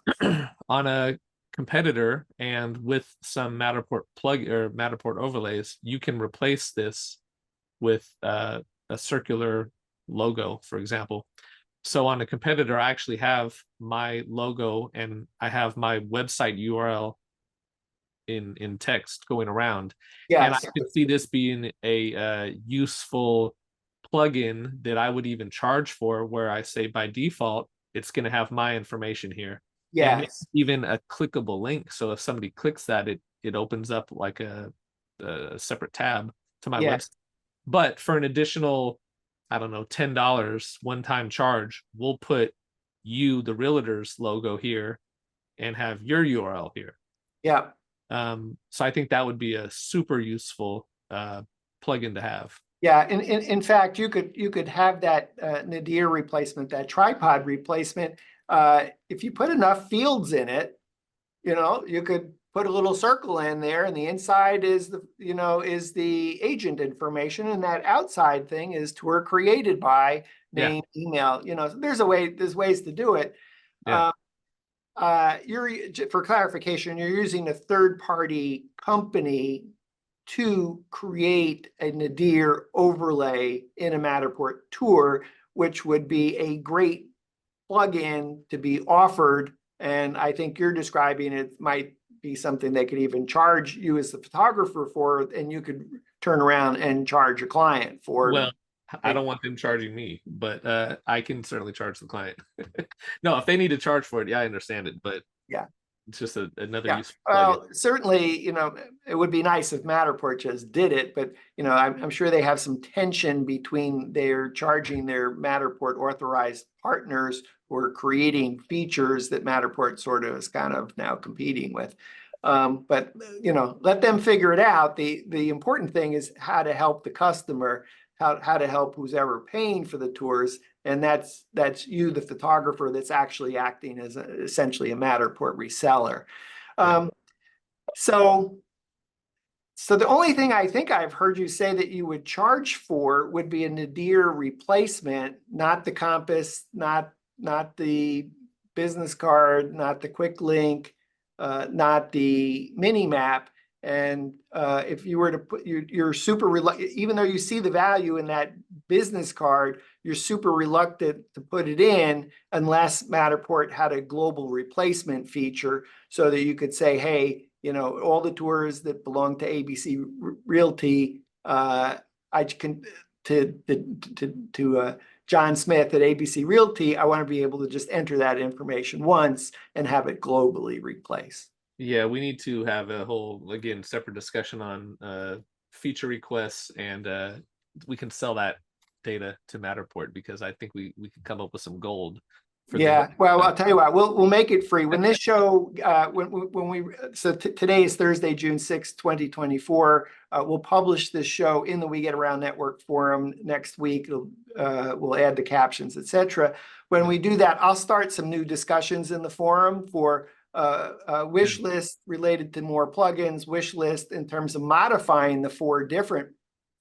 on a competitor, and with some Matterport plug or Matterport overlays, you can replace this with a circular logo, for example. So on a competitor, I actually have my logo and I have my website URL in text going around. And I Yes. could see this being a useful plugin that I would even charge for, where I say by default, it's going to have my information here. And Yes. even a clickable link. So if somebody clicks that, it opens up like a separate tab to my Yes. website. But for an additional, I don't know, $10 one-time charge, we'll put you, the realtor's logo here, and have your URL here. Yeah. So I think that would be a super useful plugin to have. Yeah. In fact, you could have that nadir replacement, that tripod replacement. If you put enough fields in it, you could put a little circle in there, and the inside is the agent information, and that outside thing is tour created by, name, email. There's ways to do it. Yeah. For clarification, you're using a third-party company to create a nadir overlay in a Matterport tour, which would be a great plugin to be offered. And I think you're describing it might be something they could even charge you as the photographer for, and you could turn around and charge a client for. Well, I don't want them charging me, but I can certainly charge the client. No, if they need to charge for it, yeah, I understand it, but Yeah. it's just another Yeah. useful plugin. Well, certainly, it would be nice if Matterport just did it, but I'm sure they have some tension between their charging their Matterport authorized partners who are creating features that Matterport sort of is kind of now competing with. But let them figure it out. The important thing is how to help the customer, how to help who's ever paying for the tours. And that's you, the photographer, that's actually acting as essentially a Matterport reseller. So the only thing I think I've heard you say that you would charge for would be a nadir replacement, not the compass, not the business card, not the quick link, not the mini map. And if you were to put, you're super reluctant, even though you see the value in that business card, you're super reluctant to put it in unless Matterport had a global replacement feature so that you could say, hey, all the tours that belong to ABC Realty, I can to John Smith at ABC Realty, I want to be able to just enter that information once and have it globally replaced. Yeah, we need to have a whole, again, separate discussion on feature requests, and we can sell that data to Matterport, because I think we can come up with some gold for Yeah, the well, I'll tell you what, we'll make it free. When this show, today is Thursday, June 6th, 2024. We'll publish this show in the We Get Around Network forum next week. We'll add the captions, etc. When we do that, I'll start some new discussions in the forum for wish list related to more plugins, wish list in terms of modifying the 4 different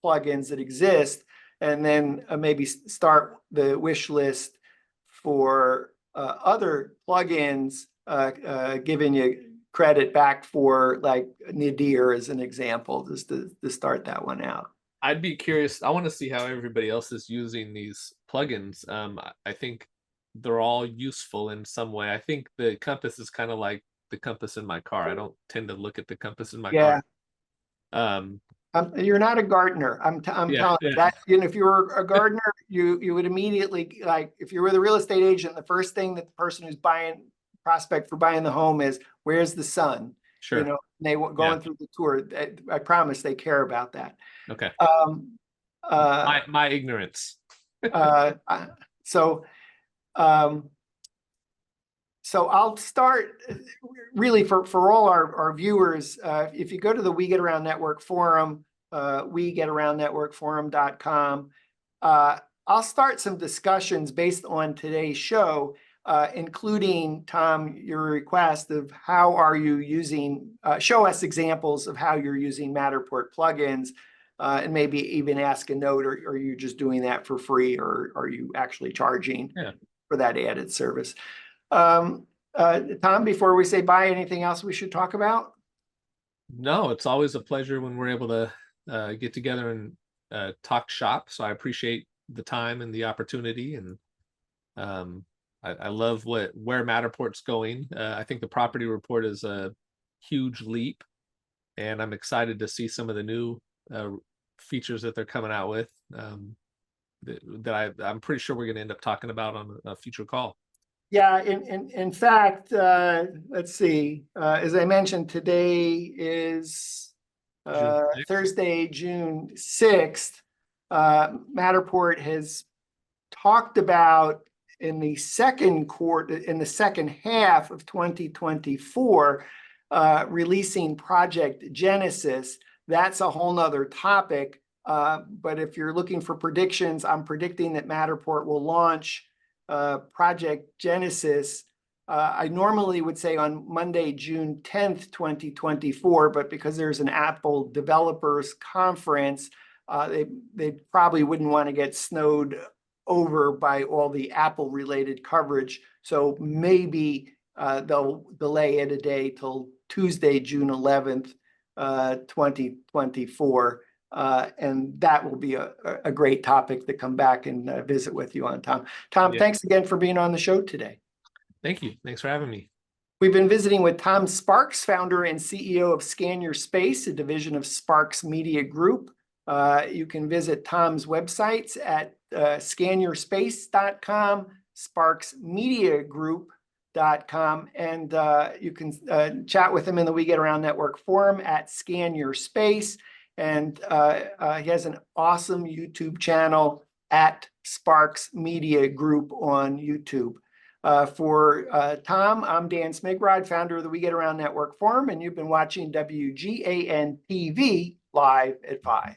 plugins that exist, and then maybe start the wish list for other plugins, giving you credit back for like Nadir as an example, just to start that one out. I'd be curious. I want to see how everybody else is using these plugins. I think they're all useful in some way. I think the compass is kind of like the compass in my car. I don't tend to look at the compass in my car. You're not a gardener. I'm telling you that, if you were a gardener, you would immediately, like, if you were the real estate agent, the first thing that the person who's prospect for buying the home is, where's the sun? Sure. They going through the tour. I promise they care about that. Okay. My ignorance. So I'll start really for all our viewers. If you go to the We Get Around Network forum, wegetaroundnetworkforum.com, I'll start some discussions based on today's show, including, Tom, your request of how are you using, show us examples of how you're using Matterport plugins, and maybe even ask a note, or are you just doing that for free, or are you actually charging for that added service? Tom, before we say bye, anything else we should talk about? No, it's always a pleasure when we're able to get together and talk shop. So I appreciate the time and the opportunity, and I love where Matterport's going. I think the property report is a huge leap, and I'm excited to see some of the new features that they're coming out with, that I'm pretty sure we're going to end up talking about on a future call. Yeah, in fact, let's see. As I mentioned, today is Thursday, June 6th. Matterport has talked about in the second half of 2024, releasing Project Genesis. That's a whole nother topic. But if you're looking for predictions, I'm predicting that Matterport will launch Project Genesis. I normally would say on Monday, June 10th, 2024, but because there's an Apple Developers Conference, they probably wouldn't want to get snowed over by all the Apple related coverage. So maybe they'll delay it a day till Tuesday, June 11th, 2024. And that will be a great topic to come back and visit with you on, Tom. Tom, thanks again for being on the show today. Thank you. Thanks for having me. We've been visiting with Tom Sparks, founder and CEO of Scan Your Space, a division of Sparks Media Group. You can visit Tom's websites at scanyourspace.com, sparksmediagroup.com, and you can chat with him in the We Get Around Network forum at Scan Your Space. And he has an awesome YouTube channel at Sparks Media Group on YouTube. For Tom, I'm Dan Smigrod, founder of the We Get Around Network forum, and you've been watching WGAN TV live at 5.